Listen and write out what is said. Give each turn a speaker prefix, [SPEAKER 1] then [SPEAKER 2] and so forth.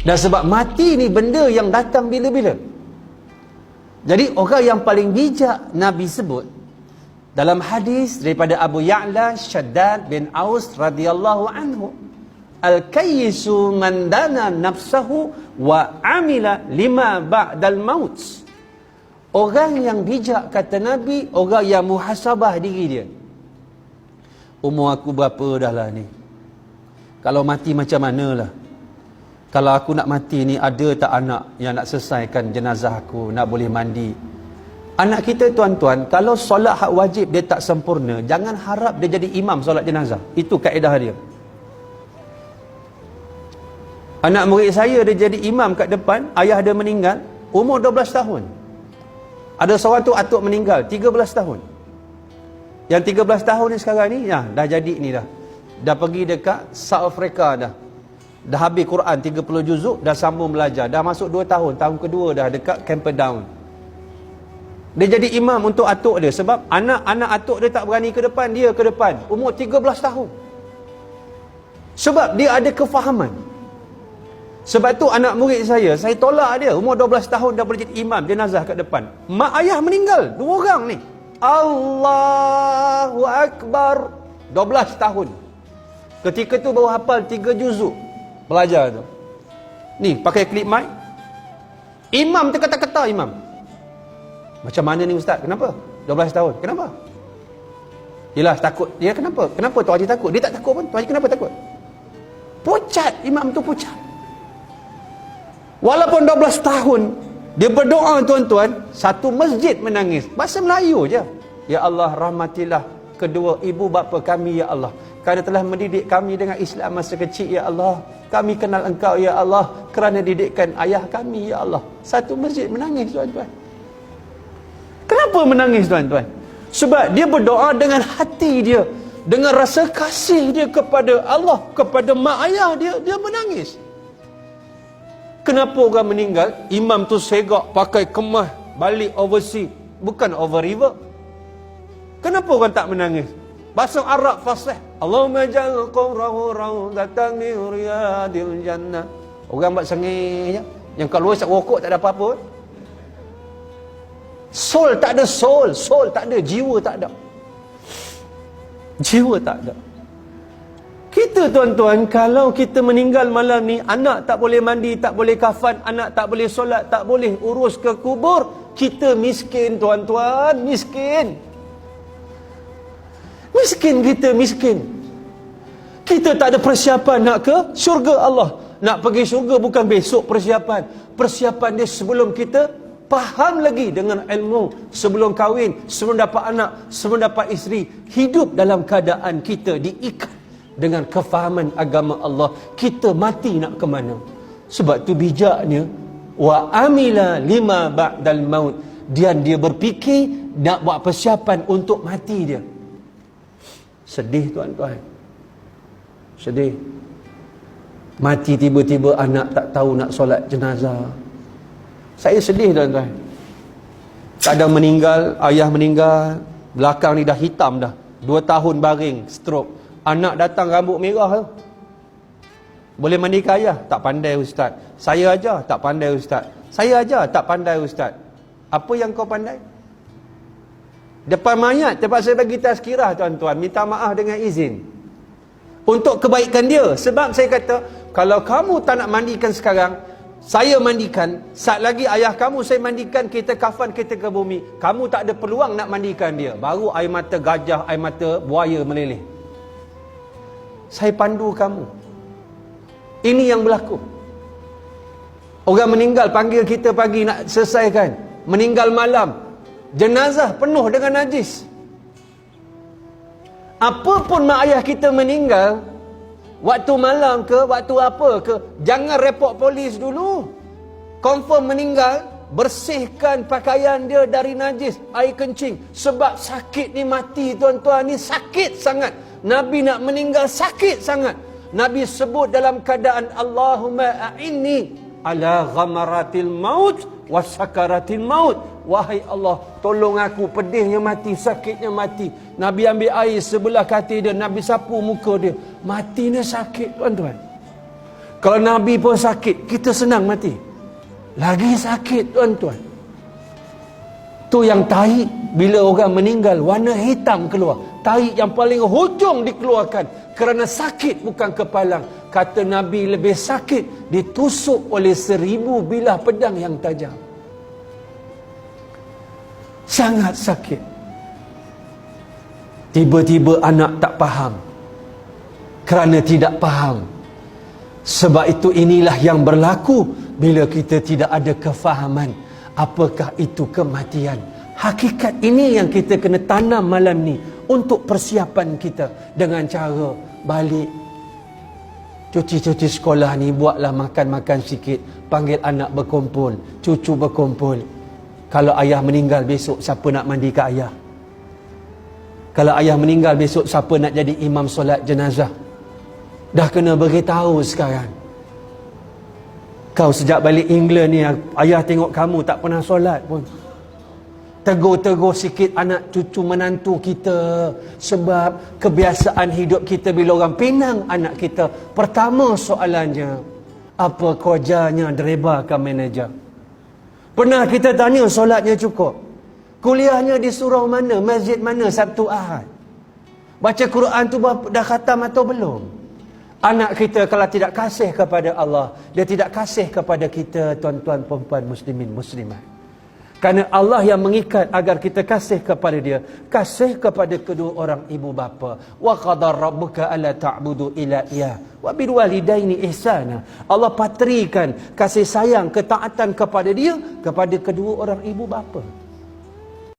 [SPEAKER 1] Dan sebab mati ni benda yang datang bila-bila. Jadi orang yang paling bijak Nabi sebut dalam hadis daripada Abu Ya'la Shaddad bin Aus radhiyallahu anhu, al-kayyisu man dana nafsahu wa amila lima ba'dal maut. Orang yang bijak, kata Nabi, orang yang muhasabah diri dia. Umur aku berapa dah lah ni? Kalau mati macam mana lah? Kalau aku nak mati ni, ada tak anak yang nak selesaikan jenazah aku, nak boleh mandi? Anak kita tuan-tuan, kalau solat hak wajib dia tak sempurna, jangan harap dia jadi imam solat jenazah. Itu kaedah dia. Anak murid saya dia jadi imam kat depan, ayah dia meninggal, umur 12 tahun. Ada seorang tu atuk meninggal, 13 tahun. Yang 13 tahun ni sekarang ni, dah jadi ni dah. Dah pergi dekat South Africa dah. Dah habis Quran 30 juzuk, dah sambung belajar. Dah masuk 2 tahun, tahun kedua dah dekat Camperdown. Dia jadi imam untuk atuk dia sebab anak-anak atuk dia tak berani ke depan, dia ke depan. Umur 13 tahun. Sebab dia ada kefahaman. Sebab tu anak murid saya tolak dia. Umur 12 tahun dah boleh jadi imam jenazah kat depan. Mak ayah meninggal, 2 orang ni. Allahu Akbar. 12 tahun. Ketika tu baru hafal 3 juzuk. Belajar tu. Ni, pakai klip mic. Imam tu kata-kata imam. Macam mana ni ustaz? Kenapa? 12 tahun. Kenapa? Yelah, takut. Ya, kenapa? Kenapa Tuan Haji takut? Dia tak takut pun. Tuan Haji kenapa takut? Pucat. Imam tu pucat. Walaupun 12 tahun, dia berdoa tuan-tuan, satu masjid menangis. Bahasa Melayu je. Ya Allah, rahmatilah kedua ibu bapa kami, ya Allah. Kerana telah mendidik kami dengan Islam masa kecil, ya Allah. Kami kenal Engkau, ya Allah. Kerana didikan ayah kami, ya Allah. Satu masjid menangis tuan-tuan. Kenapa menangis tuan-tuan? Sebab dia berdoa dengan hati dia, dengan rasa kasih dia kepada Allah, kepada mak ayah dia, dia menangis. Kenapa orang meninggal, imam tu segak pakai kemah balik overseas, bukan over river? Kenapa orang tak menangis? Bahasa Arab fasih. Allahumma ja'al qabrahu rawdatan min riyadil jannah. Orang buat sengih je. Yang kalau isap rokok tak ada apa-apa. Soul tak ada soul. Soul tak ada. Jiwa tak ada. Jiwa tak ada. Kita tuan-tuan, kalau kita meninggal malam ni, anak tak boleh mandi, tak boleh kafan, anak tak boleh solat, tak boleh urus ke kubur, kita miskin tuan-tuan, miskin. Miskin kita, miskin. Kita tak ada persiapan nak ke syurga Allah. Nak pergi syurga bukan besok persiapan. Persiapan dia sebelum kita faham lagi dengan ilmu, sebelum kahwin, sebelum dapat anak, sebelum dapat isteri. Hidup dalam keadaan kita diikat dengan kefahaman agama Allah. Kita mati nak ke mana? Sebab tu bijaknya, wa amila lima ba'dal maut. Dan dia berfikir nak buat persiapan untuk mati dia. Sedih tuan-tuan. Sedih. Mati tiba-tiba anak tak tahu nak solat jenazah. Saya sedih tuan-tuan. Kadang meninggal, ayah meninggal, belakang ni dah hitam dah. 2 tahun baring, stroke. Anak datang rambut merah tu. Boleh mandikan ayah? Tak pandai ustaz. Saya aja tak pandai ustaz. Saya aja tak pandai ustaz. Apa yang kau pandai? Depan mayat terpaksa bagi tazkirah tuan-tuan, minta maaf dengan izin. Untuk kebaikan dia. Sebab saya kata, kalau kamu tak nak mandikan sekarang, saya mandikan. Saat lagi ayah kamu saya mandikan, kita kafan, kita ke bumi. Kamu tak ada peluang nak mandikan dia. Baru air mata gajah, air mata buaya meleleh. Saya pandu kamu. Ini yang berlaku. Orang meninggal, panggil kita pagi nak selesaikan. Meninggal malam, jenazah penuh dengan najis. Apapun mak ayah kita meninggal, waktu malam ke, waktu apa ke, jangan report polis dulu. Confirm meninggal, bersihkan pakaian dia dari najis, air kencing. Sebab sakit ni mati tuan-tuan, ni sakit sangat. Nabi nak meninggal sakit sangat. Nabi sebut dalam keadaan Allahumma a'inni ala ghamaratil maut wa sakaratil maut. Wahai Allah, tolong aku, pedihnya mati, sakitnya mati. Nabi ambil air sebelah katil dia, Nabi sapu muka dia. Matinya sakit tuan-tuan. Kalau Nabi pun sakit, kita senang mati. Lagi sakit, tuan-tuan. Tu yang tahi, bila orang meninggal, warna hitam keluar. Tahi yang paling hujung dikeluarkan kerana sakit, bukan kepalang. Kata Nabi, lebih sakit ditusuk oleh 1000 bilah pedang yang tajam. Sangat sakit. Tiba-tiba anak tak faham. Kerana tidak faham. Sebab itu inilah yang berlaku bila kita tidak ada kefahaman. Apakah itu kematian? Hakikat ini yang kita kena tanam malam ni untuk persiapan kita dengan cara balik. Cuci-cuci sekolah ni, buatlah makan-makan sikit. Panggil anak berkumpul, cucu berkumpul. Kalau ayah meninggal besok, siapa nak mandi ke ayah? Kalau ayah meninggal besok, siapa nak jadi imam solat jenazah? Dah kena beritahu sekarang. Kau sejak balik England ni, ayah tengok kamu tak pernah solat pun. Tegur-tegur sikit anak cucu menantu kita. Sebab kebiasaan hidup kita bila orang pinang anak kita, pertama soalannya, apa kerjanya driver ke manager? Pernah kita tanya solatnya cukup? Kuliahnya di surau mana? Masjid mana? Sabtu Ahad? Baca Quran tu dah khatam atau belum? Anak kita kalau tidak kasih kepada Allah, dia tidak kasih kepada kita, tuan-tuan, perempuan, muslimin, muslimat. Kerana Allah yang mengikat agar kita kasih kepada dia. Kasih kepada kedua orang ibu bapa. Wa qadar rabbuka alla ta'budu illa iyyah wa bil walidaini ihsana. Allah patrikan kasih sayang, ketaatan kepada dia, kepada kedua orang ibu bapa.